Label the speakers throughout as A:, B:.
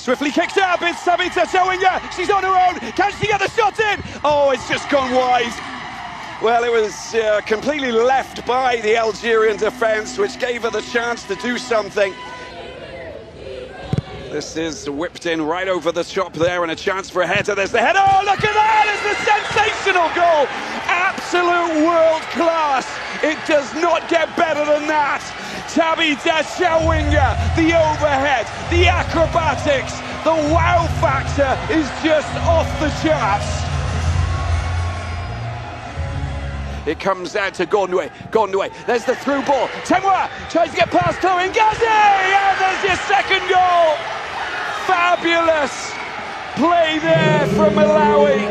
A: Swiftly kicked up, it's Tabitha Chawinga, she's on her own, can she get the shot in? Oh, it's just gone wide. Well, it was completely left by the Algerian defence, which gave her the chance to do something. This is whipped in right over the top there, and a chance for a header. There's the header. Oh, look at that! It's a sensational goal. Absolute world class. It does not get better than that. Tabitha Chawinga, the overhead, the acrobatics, the wow factor is just off the charts. It comes down to Gondwe. There's the through ball. Temwa tries to get past Chloe Ngazi, and there's your second goal. Fabulous play there from Malawi.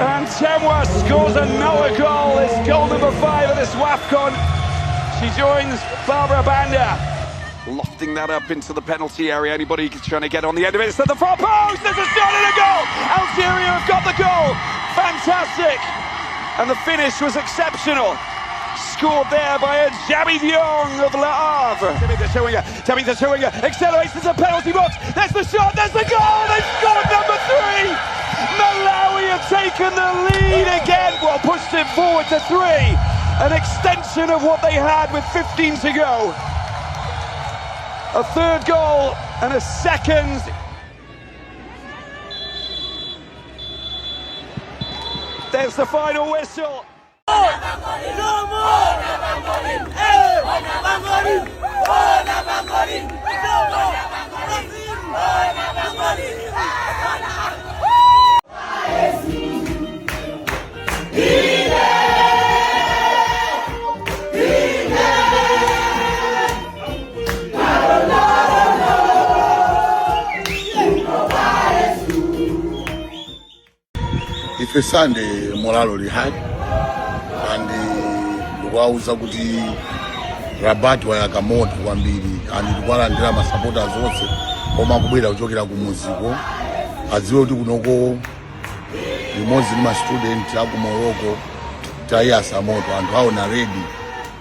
A: And Temwa scores another goal. It's goal number 5 of this WAFCON. She joins Barbara Banda. Lofting that up into the penalty area. Anybody trying to get on the end of it. It's at the far post. There's a shot and a goal. Algeria have got the goal. Fantastic. And the finish was exceptional. Scored there by a Jabi Diong of Le Havre. Tabitha Chawinga accelerates to the penalty box. There's the shot, there's the goal. They've scored number 3. Malawi have taken the lead again. Well, pushed it forward to 3. An extension of what they had with 15 to go. A third goal and a second. There's the final whistle.
B: Ife Sunday moralo lihali and wauza kuti Rabat wayaka moto kwambiri and tikwalandira masupporters onse koma kubwera kuchokera ku muziko adziwe kuti kunoko limodzi ndi ma student aku Morocco tayasa moto anthu aona ready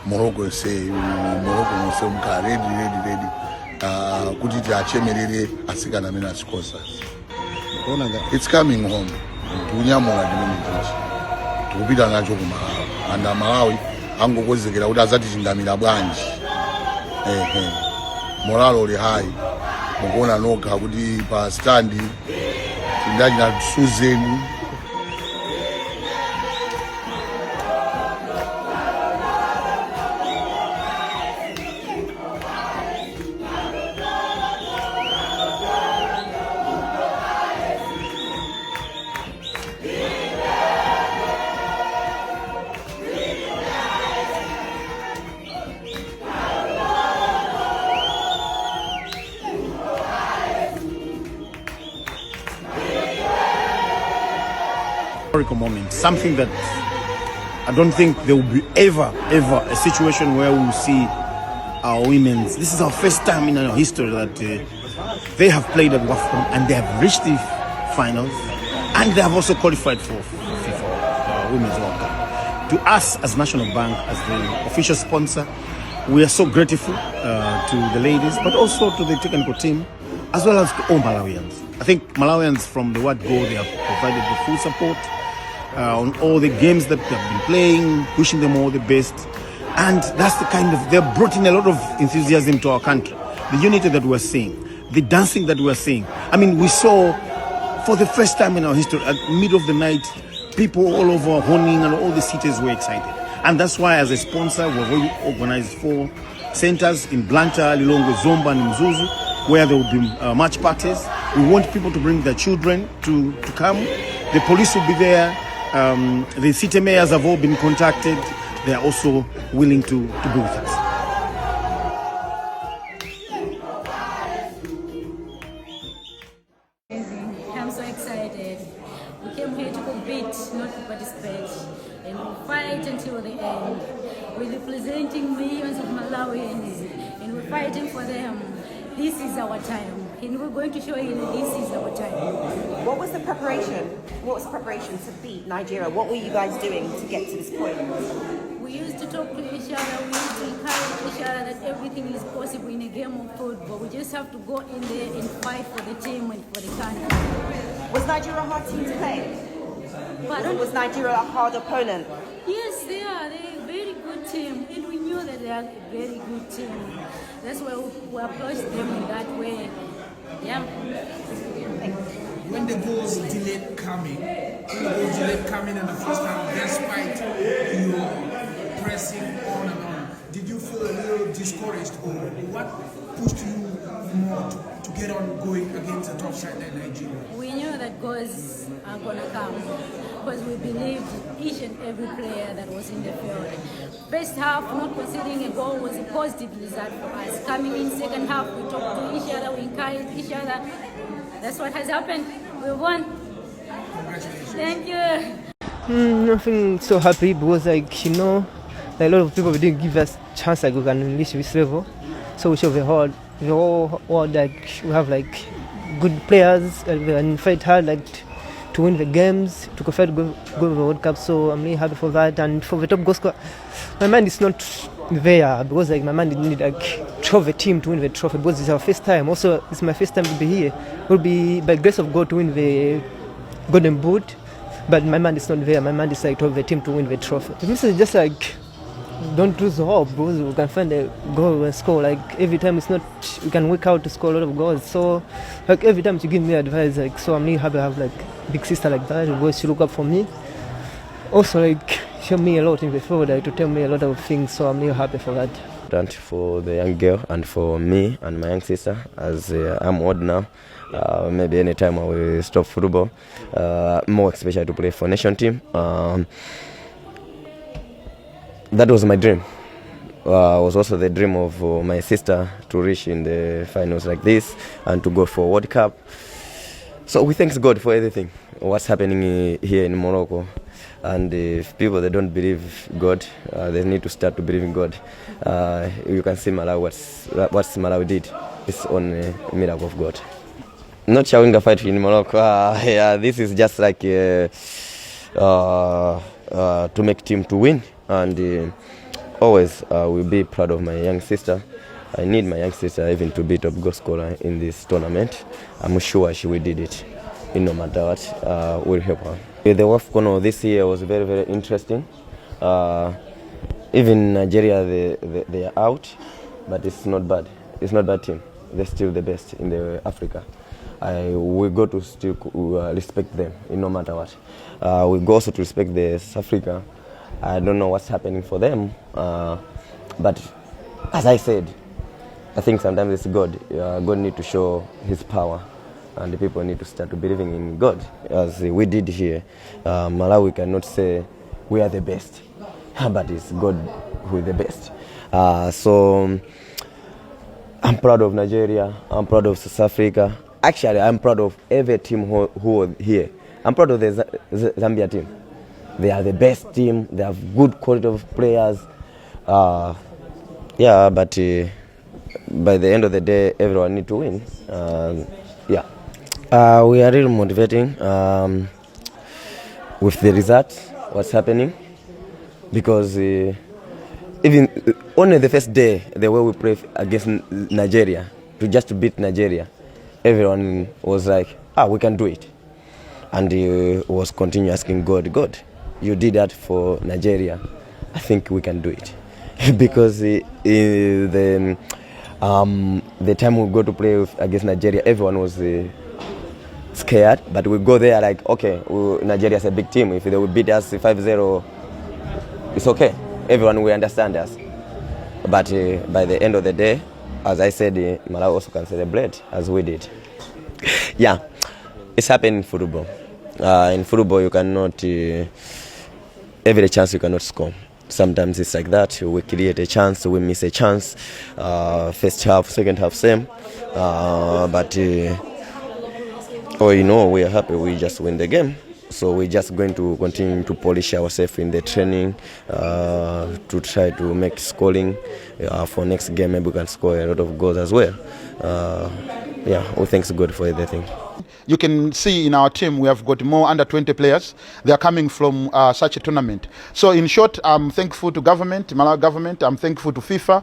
B: Morocco say mukhala ready kuti tiachemerere asikana amene Scorchers. It's coming home. Tunyamula dimini tukupita nacho ku Malawi and Malawi angokozekera kuti azatichingamira bwanji. Moralo uli high mukuona nokha kuti pa stand tindachi na Susan
C: moment, something that I don't think there will be ever a situation where we will see our women's. This is our first time in our history that they have played at WAFCON and they have reached the finals and they have also qualified for FIFA Women's World Cup. To us as National Bank, as the official sponsor, we are so grateful to the ladies, but also to the technical team, as well as to all Malawians. I think Malawians from the word go, they have provided the full support on all the games that they've been playing, wishing them all the best. And that's the kind of, they've brought in a lot of enthusiasm to our country. The unity that we're seeing, the dancing that we're seeing. I mean, we saw for the first time in our history, at middle of the night, people all over Honing and all the cities were excited. And that's why as a sponsor, we've already organized 4 centers in Blantyre, Lilongwe, Zomba and Mzuzu, where there will be match parties. We want people to bring their children to come. The police will be there. The city mayors have all been contacted. They are also willing to be with us.
D: I'm so excited. We came here to compete, not to participate. And we'll fight until the end. We're representing millions of Malawians and we're fighting for them. This is our time. And we're going to show you that this is our time.
E: What was the preparation? What was the preparation to beat Nigeria? What were you guys doing to get to this point?
D: We used to talk to each other, we used to encourage each other that everything is possible in a game of football. We just have to go in there and fight for the team and for the country.
E: Was Nigeria a hard team to play?
D: Pardon?
E: Was Nigeria a hard opponent?
D: Yes, they are. They're a very good team, and we knew that they are a very good team. That's why we approached them in that way. Yeah.
F: When the goals delayed coming, in the first half, despite your pressing on and on, did you feel a little discouraged, or what pushed you more to get on going against a top side like Nigeria?
D: We knew that goals are going to come because we believed each and every player that was in the field. First half, not conceding a goal was a positive result for us. Coming in second half, we talked to each other, we encouraged each other. That's what has happened. We won.
F: Congratulations.
D: Thank you.
G: I feel so happy because, like, you know, like, a lot of people didn't give us chance like we can reach this level. So we show the whole world like we have like good players and fight hard like to win the games, to qualify to go to the World Cup. So I'm really happy for that. And for the top goal scorer, my mind is not there because like my mind didn't need like to have a team to win the trophy because it's our first time. Also, it's my first time to be here. Will be by grace of God to win the Golden Boot, but my mind is not there. My mind is like to have a team to win the trophy. This is just like don't lose hope because we can find a goal and score. Like every time it's not we can work out to score a lot of goals. So like every time she give me advice, like so I'm really happy to have like big sister like that who she look up for me. Also like show me a lot in the field, like to tell me a lot of things. So I'm really happy for that.
H: For the young girl and for me and my young sister, as I'm old now, maybe anytime I will stop football, more especially to play for nation team. That was my dream. Was also the dream of my sister to reach in the finals like this and to go for World Cup. So we thank God for everything, what's happening here in Morocco. And if people they don't believe God, they need to start to believe in God. You can see Malawi, what Malawi did. It's on a miracle of God. Not Chawinga fight in Morocco. Yeah, this is just like to make team to win. And always will be proud of my young sister. I need my young sister even to be top goal scorer in this tournament. I'm sure she will do it. No matter what, will help her. The WAFCON this year was very, very interesting. Even Nigeria, they are out, but it's not bad. It's not bad team. They're still the best in the Africa. We go to still respect them, no matter what. We go also to respect the South Africa. I don't know what's happening for them, but as I said, I think sometimes it's God. God needs to show His power, and the people need to start believing in God, as we did here. Malawi cannot say we are the best, but it's God who is the best. So I'm proud of Nigeria. I'm proud of South Africa. Actually, I'm proud of every team who was here. I'm proud of the Zambia team. They are the best team. They have good quality of players. Yeah, but by the end of the day, everyone need to win. Yeah, we are really motivating with the results. What's happening? Because even only the first day, the way we play against Nigeria, to beat Nigeria, everyone was like, we can do it. And he was continue asking God, you did that for Nigeria. I think we can do it. Because the time we go to play against Nigeria, everyone was scared. But we go there like, okay, Nigeria is a big team. If they will beat us 5-0, it's okay. Everyone will understand us. But by the end of the day, as I said, Malawi also can celebrate as we did. Yeah, it's happening in football. In football, you cannot, every chance you cannot score. Sometimes it's like that. We create a chance, we miss a chance. First half, second half, same. But we are happy. We just win the game. So we're just going to continue to polish ourselves in the training to try to make scoring for next game. Maybe we can score a lot of goals as well. Yeah, we thank God for everything.
I: You can see in our team we have got more under 20 players. They are coming from such a tournament. So in short, I'm thankful to government, Malawi government. I'm thankful to FIFA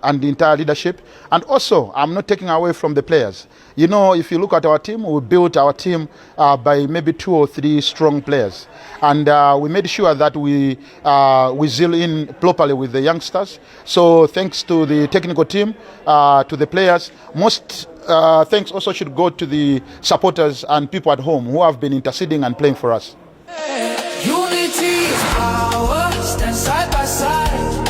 I: and the entire leadership. And also, I'm not taking away from the players. You know, if you look at our team, we built our team by maybe 2 or 3 strong players. And we made sure that we zeal in properly with the youngsters. So thanks to the technical team, to the players, most thanks also should go to the supporters and people at home who have been interceding and playing for us.
J: Unity is power, stand side by side.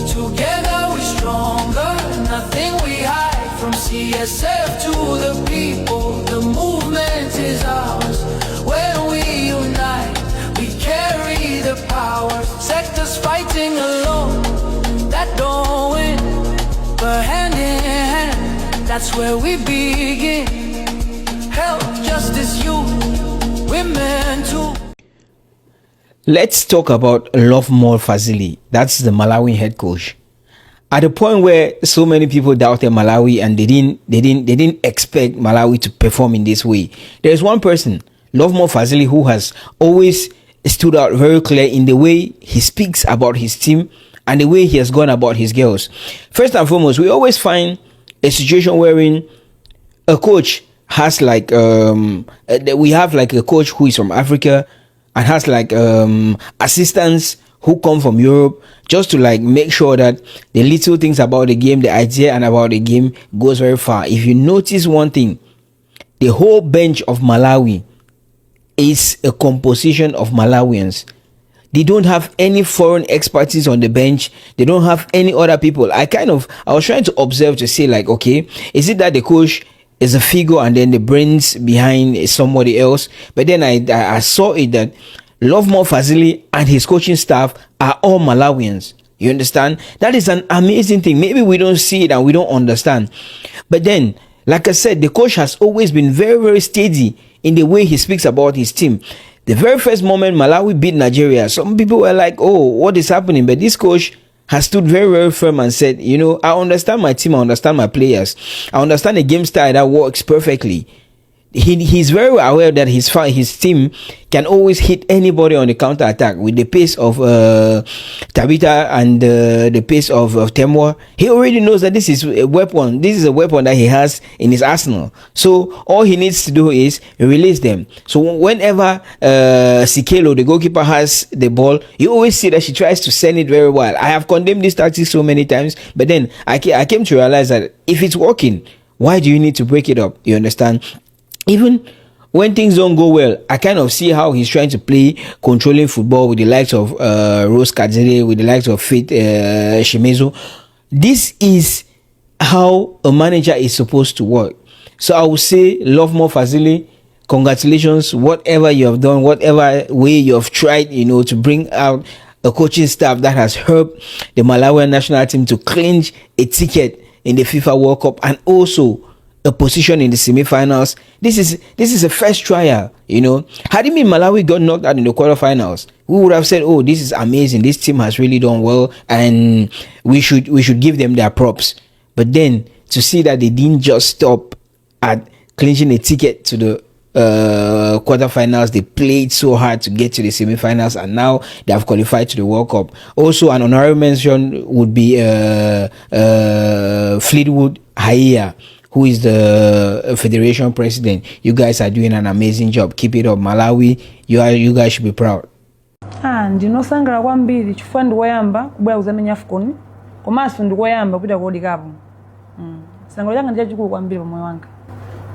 J: Together we're stronger, nothing we hide. From CSF to the people, the movement is ours. When we unite, we carry the power. Sectors fighting alone, that don't win, but hand in hand, that's where we begin. Health, justice, youth, women too.
K: Let's talk about Lovemore Fazili. That's the Malawi head coach. At the point where so many people doubted Malawi and they didn't expect Malawi to perform in this way, there is one person, Lovemore Fazili, who has always stood out very clear in the way he speaks about his team and the way he has gone about his girls. First and foremost, we always find a situation wherein a coach has like we have like a coach who is from Africa and has like assistants who come from Europe just to like make sure that the little things about the game, the idea and about the game goes very far. If you notice one thing, the whole bench of Malawi is a composition of Malawians. They don't have any foreign expertise on the bench. They don't have any other people. I was trying to observe to say like, okay, is it that the coach is a figure and then the brains behind is somebody else? But then I saw it that Lovemore Fazili and his coaching staff are all Malawians. You understand? That is an amazing thing. Maybe we don't see it and we don't understand. But then, like I said, the coach has always been very, very steady in the way he speaks about his team. The very first moment Malawi beat Nigeria, some people were like, oh, what is happening? But this coach has stood very, very firm and said, you know, I understand my team, I understand my players, I understand the game style that works perfectly. He's very aware that his team can always hit anybody on the counter attack with the pace of Tabitha and the pace of Temwa. He already knows that this is a weapon. This is a weapon that he has in his arsenal. So all he needs to do is release them. So whenever Sikelo, the goalkeeper, has the ball, you always see that she tries to send it very well. I have condemned this tactic so many times, but then I came to realize that if it's working, why do you need to break it up? You understand? Even when things don't go well, I kind of see how he's trying to play controlling football with the likes of Rose Kadzere, with the likes of Faith Shimezo. This is how a manager is supposed to work. So I would say, Lovemore Fazili, congratulations. Whatever you have done, whatever way you have tried, you know, to bring out a coaching staff that has helped the Malawian national team to clinch a ticket in the FIFA World Cup and also a position in the semi-finals. This is a first trial, you know. Had it been Malawi got knocked out in the quarterfinals, we would have said, oh, this is amazing, this team has really done well and we should give them their props. But then to see that they didn't just stop at clinching a ticket to the quarterfinals, they played so hard to get to the semi-finals and now they have qualified to the World Cup. Also an honorary mention would be Fleetwood Haiya, who is the federation president. You guys are doing an amazing job. Keep it up, Malawi. You guys should be proud.
L: Ndinosangala kwambiri chifukwa ndikoyamba kubwera kuzamenya AFCON komanso ndikoyamba kupita ku World Cup. Sangalo langa ndi chikulu kwambiri pa moyo wanga.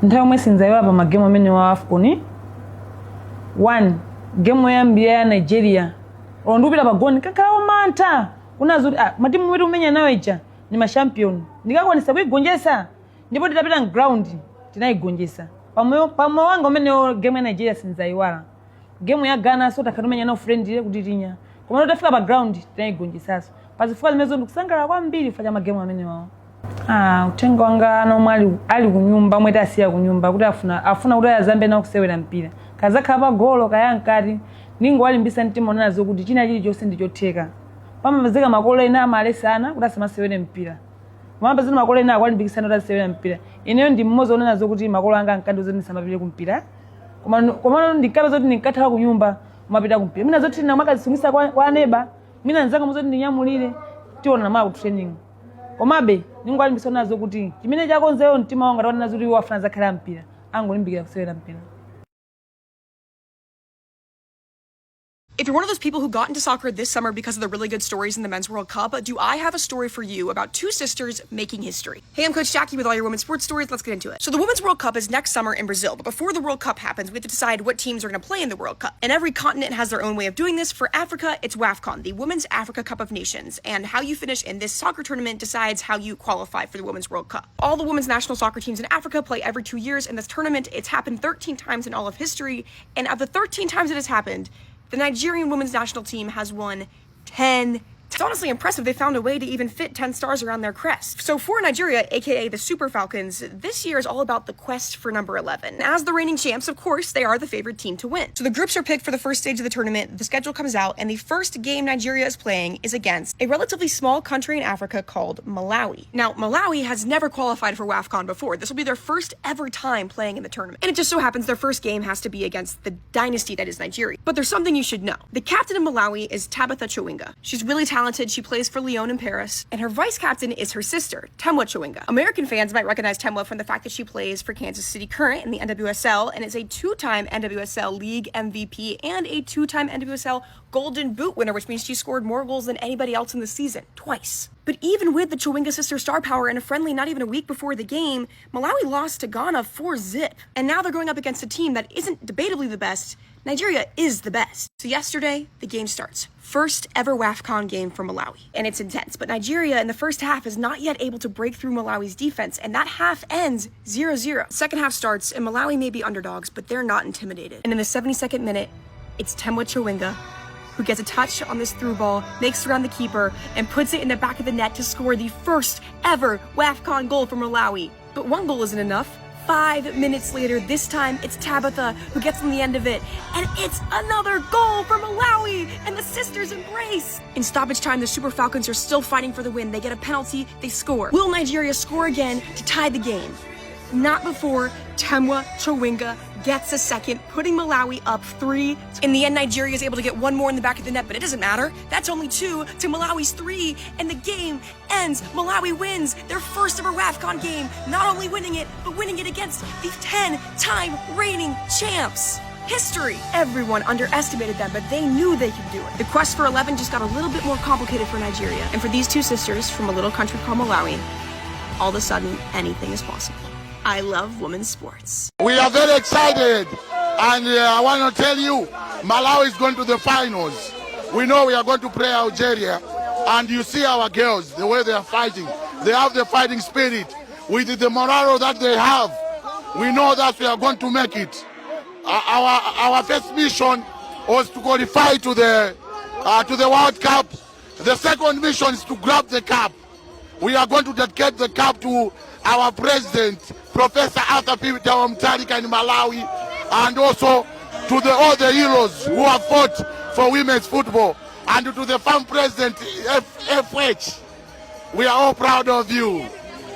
L: Nthawi yomwe sinzayiwala pa magemu amene wa AFCON. 1 game yoyambira ya Nigeria. Ndikupita pa goli kakhala mantha. Unazuti matimu wetu umenya nawo ija ni ma champion. Ndikakwanisa kuigonjetsa. Ndipo nditapita ground tinayigonjetsa. Pamoyo wanga umene game ya Nigeria sinzayiwala. Game ya Ghana so takamenya na friend ile kutitinya. Koma utafika pa ground tinayigonjetsaso. Pazifika zimezo ndikusangala kwambiri fa magemu amene wawo. Utenga wanga nomwe ali kunyumba mwete asiya kunyumba kuti afuna kuti azambe na kusewera mpira. Kazakhala golo kayankati ningo walimbisa mtima onazo kuti china chili chose ndichotheka. Pamazeka makolo ena amale sana kuti asamasewere mpira. Mama zina makolo ena akwalimbikisana kuti asewera mpira. Ineyo ndi mmodzi onena zokuti makolo anga ankadiuza kuti ndisamapite kumpira. Koma ndikabe zoti ndinkathawa ku nyumba kumapita kumpira. Mina zoti namakazisungisa kwa aneba. Mina nzanga muzoti ndinyamulire tiona mama ku training. Komabe ningwalimbikisa nazo kuti chimene chakonzeyo mtima wanga taona zoti iwo afuna zakhala mpira. Angolimbikira kusewera mpira.
M: If you're one of those people who got into soccer this summer because of the really good stories in the Men's World Cup, do I have a story for you about two sisters making history. Hey, I'm Coach Jackie with all your women's sports stories. Let's get into it. So the Women's World Cup is next summer in Brazil, but before the World Cup happens, we have to decide what teams are going to play in the World Cup. And every continent has their own way of doing this. For Africa, it's WAFCON, the Women's Africa Cup of Nations. And how you finish in this soccer tournament decides how you qualify for the Women's World Cup. All the women's national soccer teams in Africa play every 2 years in this tournament. It's happened 13 times in all of history. And of the 13 times it has happened, the Nigerian women's national team has won 10. It's honestly impressive they found a way to even fit 10 stars around their crest. So for Nigeria, aka the Super Falcons, this year is all about the quest for number 11. As the reigning champs, of course, they are the favored team to win. So the groups are picked for the first stage of the tournament, the schedule comes out, and the first game Nigeria is playing is against a relatively small country in Africa called Malawi. Now, Malawi has never qualified for WAFCON before. This will be their first ever time playing in the tournament. And it just so happens their first game has to be against the dynasty that is Nigeria. But there's something you should know. The captain of Malawi is Tabitha Chawinga. She's really talented. She plays for Lyon in Paris, and her vice captain is her sister, Temwa Chawinga. American fans might recognize Temwa from the fact that she plays for Kansas City Current in the NWSL and is a 2-time NWSL League MVP and a 2-time NWSL Golden Boot winner, which means she scored more goals than anybody else in the season, twice. But even with the Chawinga sister star power in a friendly not even a week before the game, Malawi lost to Ghana 4-0. And now they're going up against a team that isn't debatably the best. Nigeria is the best. So yesterday, the game starts. First ever WAFCON game for Malawi. And it's intense, but Nigeria in the first half is not yet able to break through Malawi's defense, and that half ends 0-0. Second half starts, and Malawi may be underdogs, but they're not intimidated. And in the 72nd minute, it's Temwa Chawinga who gets a touch on this through ball, makes around the keeper, and puts it in the back of the net to score the first ever WAFCON goal for Malawi. But one goal isn't enough. 5 minutes later, this time it's Tabitha who gets on the end of it, and it's another goal for Malawi, and the sisters embrace. In stoppage time, the Super Falcons are still fighting for the win. They get a penalty, they score. Will Nigeria score again to tie the game? Not before Temwa Chawinga gets a second, putting Malawi up 3. In the end, Nigeria is able to get one more in the back of the net, but it doesn't matter. That's only 2 to Malawi's 3, and the game ends. Malawi wins their first ever WAFCON game, not only winning it, but winning it against the 10-time reigning champs. History. Everyone underestimated them, but they knew they could do it. The quest for 11 just got a little bit more complicated for Nigeria, and for these two sisters from a little country called Malawi, all of a sudden, anything is possible. I love women's sports.
B: We are very excited, and I want to tell you, Malawi is going to the finals. We know we are going to play Algeria, and you see our girls, the way they are fighting. They have the fighting spirit. With the morale that they have, we know that we are going to make it. Our first mission was to qualify to the World Cup. The second mission is to grab the cup. We are going to dedicate the cup to our president, Professor Arthur P. Mutharika in Malawi, and also to all the heroes who have fought for women's football, and to the farm president, FH. We are all proud of you.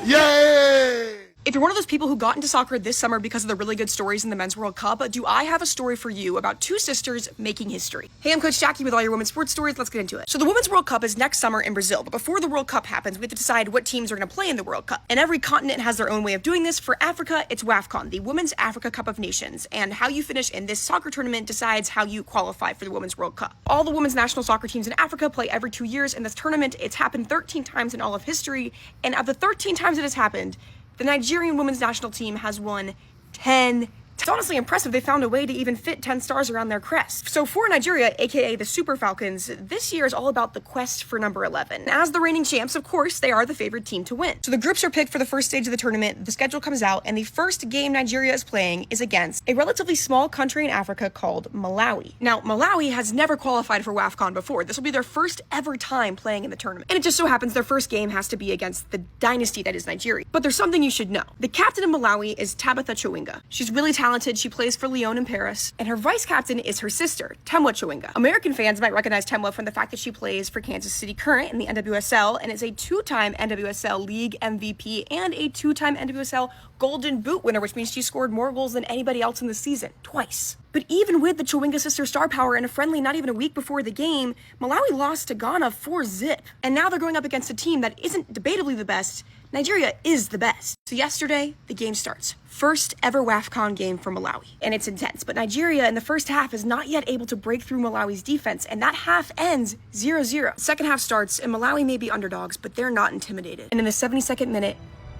B: Yay!
M: If you're one of those people who got into soccer this summer because of the really good stories in the Men's World Cup, do I have a story for you about two sisters making history. Hey, I'm Coach Jackie with all your women's sports stories. Let's get into it. So the Women's World Cup is next summer in Brazil, but before the World Cup happens, we have to decide what teams are going to play in the World Cup. And every continent has their own way of doing this. For Africa, it's WAFCON, the Women's Africa Cup of Nations. And how you finish in this soccer tournament decides how you qualify for the Women's World Cup. All the women's national soccer teams in Africa play every 2 years in this tournament. It's happened 13 times in all of history. And of the 13 times it has happened, the Nigerian women's national team has won 10. It's honestly impressive they found a way to even fit 10 stars around their crest. So for Nigeria, aka the Super Falcons, this year is all about the quest for number 11. As the reigning champs, of course, they are the favored team to win. So the groups are picked for the first stage of the tournament, the schedule comes out, and the first game Nigeria is playing is against a relatively small country in Africa called Malawi. Now, Malawi has never qualified for WAFCON before. This will be their first ever time playing in the tournament. And it just so happens their first game has to be against the dynasty that is Nigeria. But there's something you should know. The captain of Malawi is Tabitha Chawinga. She's really talented. talented. She plays for Lyon in Paris. And her vice captain is her sister, Tabitha Chawinga. American fans might recognize Tabitha from the fact that she plays for Kansas City Current in the NWSL and is a 2-time NWSL League MVP and a 2-time NWSL Golden Boot winner, which means she scored more goals than anybody else in the season, twice. But even with the Chawinga sister star power in a friendly not even a week before the game, Malawi lost to Ghana 4-0. And now they're going up against a team that isn't debatably the best. Nigeria is the best. So yesterday, the game starts. First ever WAFCON game for Malawi. And it's intense, but Nigeria in the first half is not yet able to break through Malawi's defense, and that half ends 0-0. Second half starts, and Malawi may be underdogs, but they're not intimidated. And in the 72nd minute,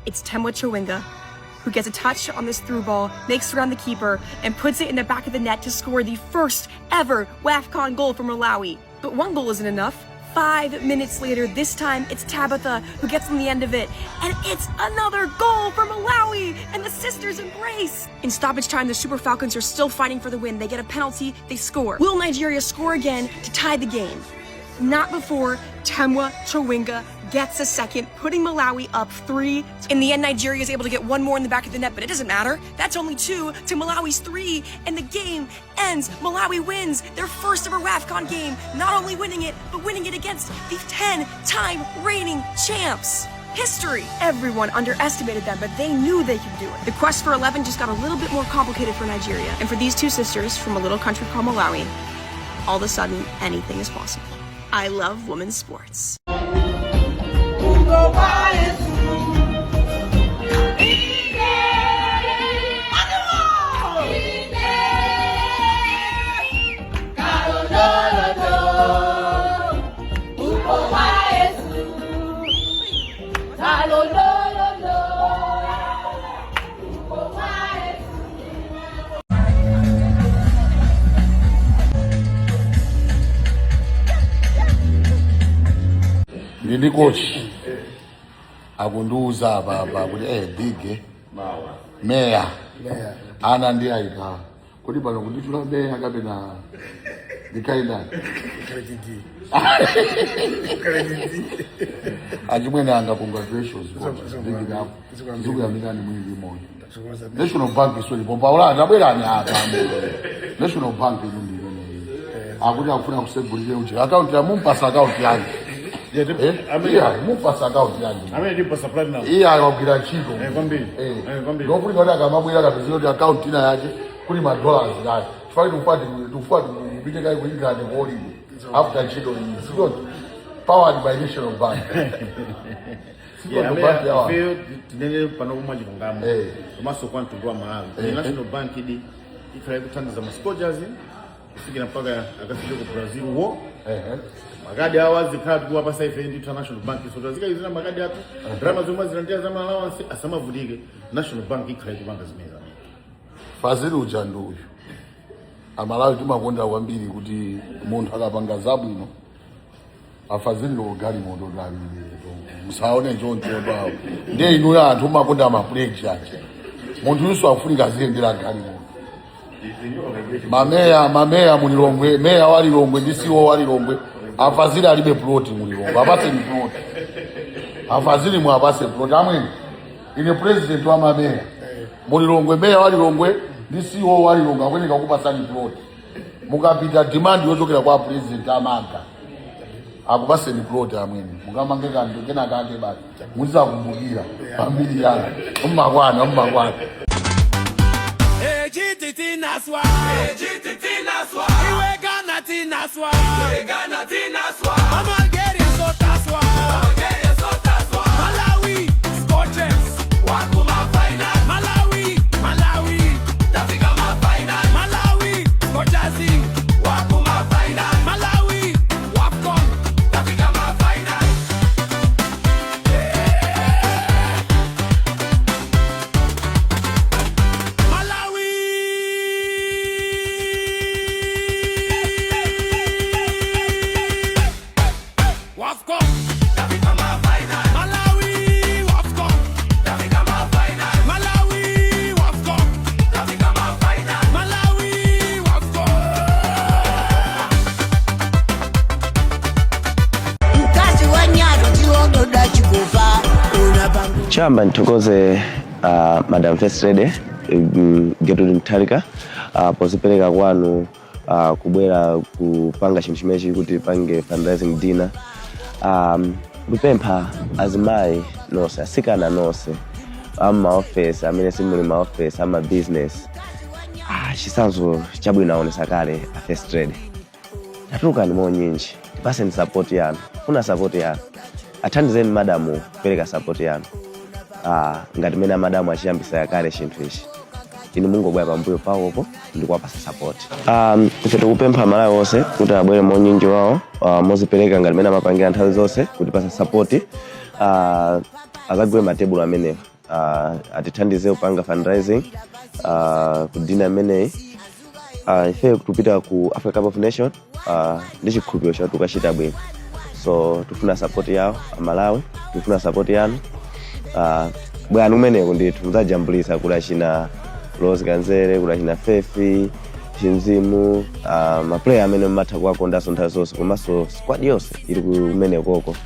M: it's Tabitha Chawinga who gets a touch on this through ball, makes it around the keeper, and puts it in the back of the net to score the first ever WAFCON goal for Malawi. But one goal isn't enough. 5 minutes later, this time it's Tabitha who gets on the end of it, and it's another goal for Malawi, and the sisters embrace. In stoppage time, the Super Falcons are still fighting for the win. They get a penalty, they score. Will Nigeria score again to tie the game? Not before Tabitha Chawinga gets a second, putting Malawi up 3. In the end, Nigeria is able to get one more in the back of the net, but it doesn't matter. That's only 2 to Malawi's 3, and the game ends. Malawi wins their first ever WAFCON game, not only winning it, but winning it against the 10-time reigning champs. History. Everyone underestimated them, but they knew they could do it. The quest for 11 just got a little bit more complicated for Nigeria, and for these two sisters from a little country called Malawi, all of a sudden, anything is possible. I love women's sports.
B: Ndidi coach akundiuza baba kuti big meya ana ndi aika kuti pano kunditula meya kapena ndikaenda achimwene anga congratulations big up zikuyamikani mwini moja National Bank isoli pompa ula tabwerani apa National Bank ndi akuti akufuna kusegulire uchi account ya mumpasa account yangu mupasa account yangu.
C: Amene ndipo supply now.
B: Akugwira ntchito.
C: Kwambiri.
B: Nokuli kuti akamabwera kapezero kuti account ina yake kuli ma dollars nayo. Chifukwa tufati kupite kai ku England holiday after ntchito iyi. Sio powered by National Bank.
C: Feel tinene pano kumwa chilungamo. Komanso kwantu kwa Malawi. National Bank idi ikhala kuthandiza ma Scorchers kufikira mpaka akafika ku Brazil wo. Magadi hawa zikhala kuwapa saife ndi International Bank so tazika izina magadi atu drama zomwe zilandia za allowance asamavutike National Bank ikhala kupanga zimeza
B: Fazili ujandu uyu Amalawi timakonda kwambiri kuti munthu akapanga zabwino afazili logali mondo gali musaone choncho bawo ndiye inu ya anthu makonda ama pledge ache munthu yuso afunika ziyendera gali mondo mameya mulilongwe meya walilongwe ndi siwo walilongwe afazili alibe ploti mulilongwe apase ni ploti afazili mwapase ploti amwene ine president wa mameya mulilongwe meya walilongwe ndi siwo walilongwe akwenika kupasani ploti mukapita demand yochokera kwa president amanga akupase ni ploti amwene mukamangeka ndo kena kake basi muliza kumbukira family yanga ummakwana
J: Ejititi naswa Iwe Ghana tinaswa Mama geri so taswa Malawi Scorchers Wakuma final Malawi Tafika ma final Malawi Scorchers Wakuma final Malawi WAFCON Tafika ma final
H: Chamba nitukoze Madam First Lady Getting Tarika, pozipereka kwanu kubwera kupanga chinthu chimenechi kuti pange fundraising dinner. Kupempha azimayi nonse, asikana nonse, amaofesi amene simuli maofesi ama business. Chisanzo chabwino aonesa kale a first trade. Atukani monyinji, tipaseni support yanu, funa support yanu. Athandizeni madamu kupereka support yanu. Ngati mena madamu achiyambisa yakale chinthu ichi. Inu mungobwera pambuyo pawopo ndikuwapasa support. Ife tikupempha Malawi onse kuti abwere monyinji wawo, mozipereka ngati mena mapangira nthawi zonse kuti pasa support. Azagwe matebulu amenewa. Atithandize kupanga fundraising ku dinner ameneyi. Ife tupita ku Africa Cup of Nations ndi chikhulupiriro cha tukachita bwino. So tufuna support yawo Malawi, tufuna support yanu. Bwana umeneko ndithu muzajambulisa kula china Rose Ganzere, kula china Fefi, Chinzimu, maplayer amene mmatha kuwakonda nthawi zonse komanso squad yonse ili kumeneko koko.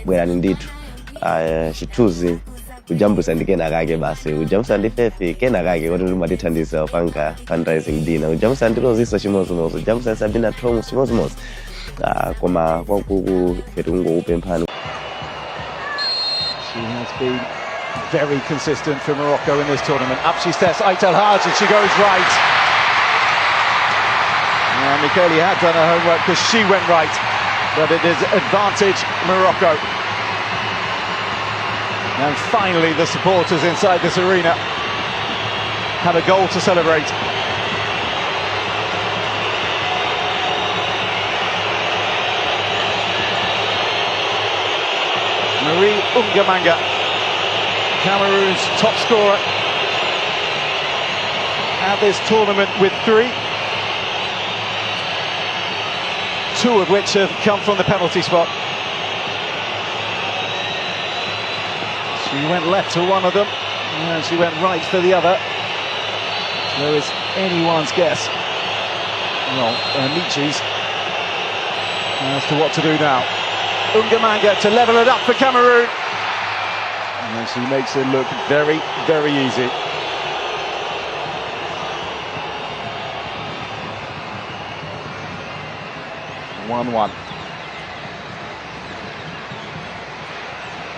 H: Bwerani ndithu. Chithuzi kujambulisa ndi kena kake basi. Ujambulisa ndi Fefi kena kake kuti timatithandiza kupanga fundraising dinner. Ujambulisa ndi Rose chimozimozo, ujambulisa Sabina Tomu chimozimozo. Koma kwakuku petungopemphana.
A: She has been very consistent for Morocco in this tournament. Up she steps, Aitel Haj, and she goes right. Michele had done her homework because she went right, but it is advantage Morocco. And finally the supporters inside this arena have a goal to celebrate. Marie Ungamanga, Cameroon's top scorer at this tournament with 3, 2 of which have come from the penalty spot. She went left to one of them and she went right for the other. There is anyone's guess, well, Michi's, as to what to do now. Ungamanga to level it up for Cameroon. And she makes it look very, very easy. (1-1).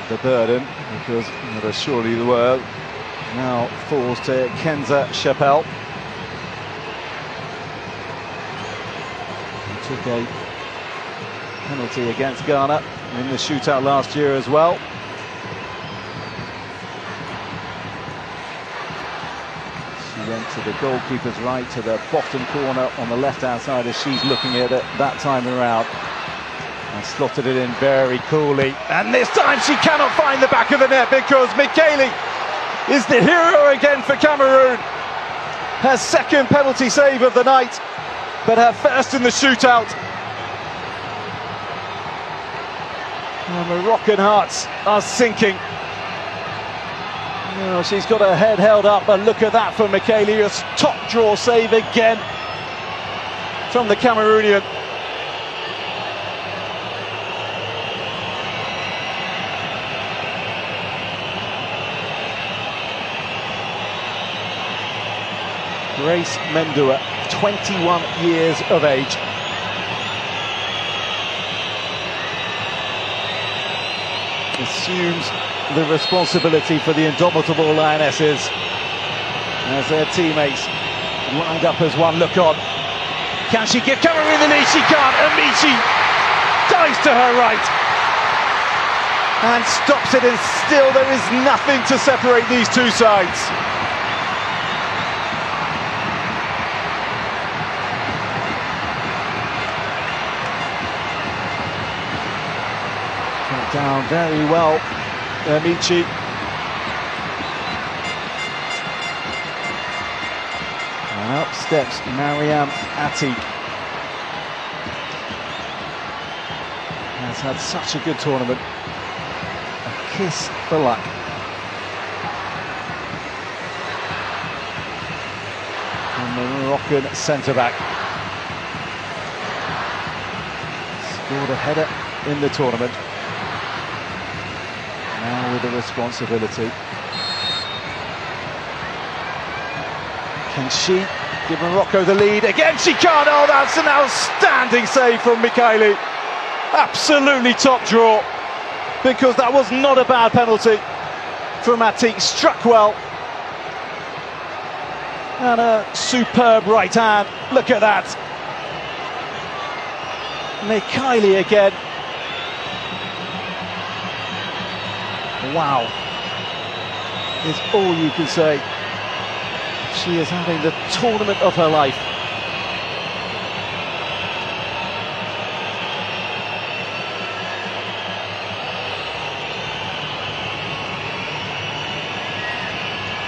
A: The burden, because there surely the were, now falls to Kenza Chappelle. He took a penalty against Ghana in the shootout last year as well. She went to the goalkeeper's right, to the bottom corner on the left-hand side as she's looking at it that time around. And slotted it in very coolly. And this time she cannot find the back of the net because Michele is the hero again for Cameroon. Her second penalty save of the night, but her first in the shootout. Moroccan hearts are sinking. Oh, she's got her head held up, but look at that from Michele. A top draw save again from the Cameroonian. Grace Mendua, 21 years of age. Assumes the responsibility for the indomitable Lionesses as their teammates lined up as one look on. Can she give Cameroon the lead? She can't. Amici dives to her right and stops it, and still there is nothing to separate these two sides. Down very well, Amici. And up steps Mariam Atik. Has had such a good tournament. A kiss for luck. And the Moroccan centre-back scored a header in the tournament. Now with the responsibility Can she give Morocco the lead? Again, she can't. Oh, that's an outstanding save from Michaeli. Absolutely top draw, because that was not a bad penalty from Ati. Struck well. And a superb right hand. Look at that. Michaeli again. Wow. Is all you can say. She is having the tournament of her life.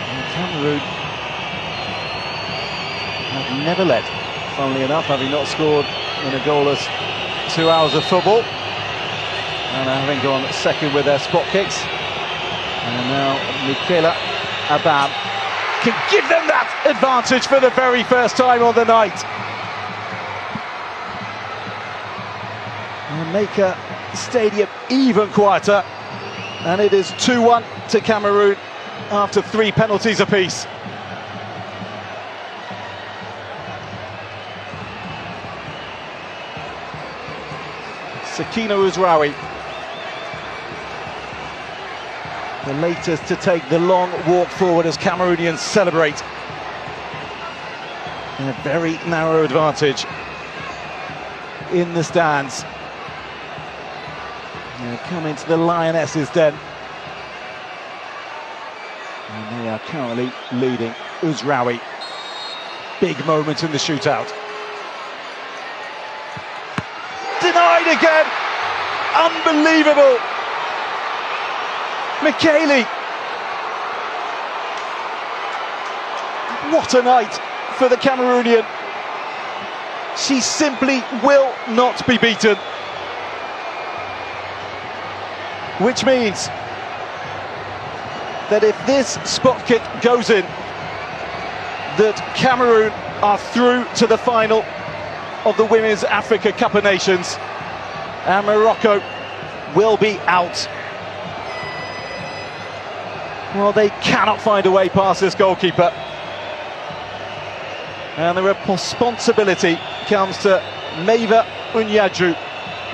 A: And Cameroon have never led, funnily enough, having not scored in a goalless 2 hours of football, and having gone second with their spot kicks. And now Michaela Abam can give them that advantage for the very first time on the night. And make a stadium even quieter. And it is 2-1 to Cameroon after 3 penalties apiece. Sakina Uzraoui, the latest to take the long walk forward as Cameroonians celebrate. A very narrow advantage in the stands. They come into the Lionesses' den. And they are currently leading. Uzraoui. Big moment in the shootout. Denied again! Unbelievable! Michaeli! What a night for the Cameroonian. She simply will not be beaten. Which means that if this spot kick goes in, that Cameroon are through to the final of the Women's Africa Cup of Nations, and Morocco will be out. Well, they cannot find a way past this goalkeeper. And the responsibility comes to Meva Unyaju.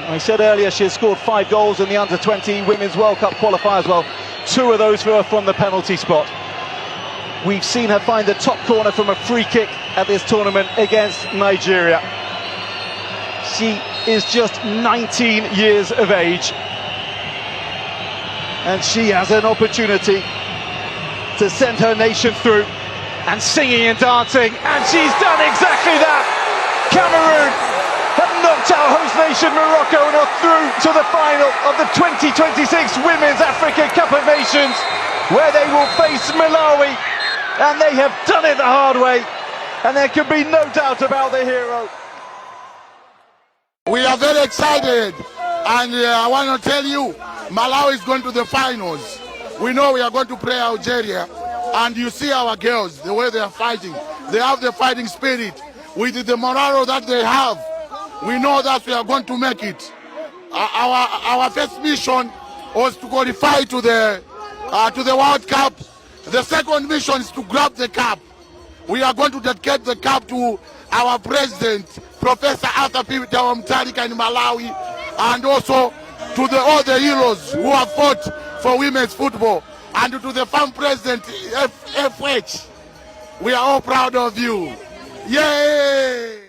A: I said earlier she has scored 5 goals in the Under-20 Women's World Cup qualifiers. Well, 2 of those were from the penalty spot. We've seen her find the top corner from a free kick at this tournament against Nigeria. She is just 19 years of age, and she has an opportunity to send her nation through, and singing and dancing, and she's done exactly that. Cameroon have knocked out host nation Morocco and are through to the final of the 2026 Women's Africa Cup of Nations, where they will face Malawi, and they have done it the hard way, and there can be no doubt about the hero.
B: We are very excited, and I want to tell you, Malawi is going to the finals. We know we are going to play Algeria, and you see our girls, the way they are fighting. They have the fighting spirit. With the morale that they have, we know that we are going to make it. Our first mission was to qualify to the World Cup. The second mission is to grab the cup. We are going to dedicate the cup to our president, Professor Tabitha Chawinga in Malawi, and also to all the heroes who have fought for women's football, and to the farm president, FH. We are all proud of you. Yay!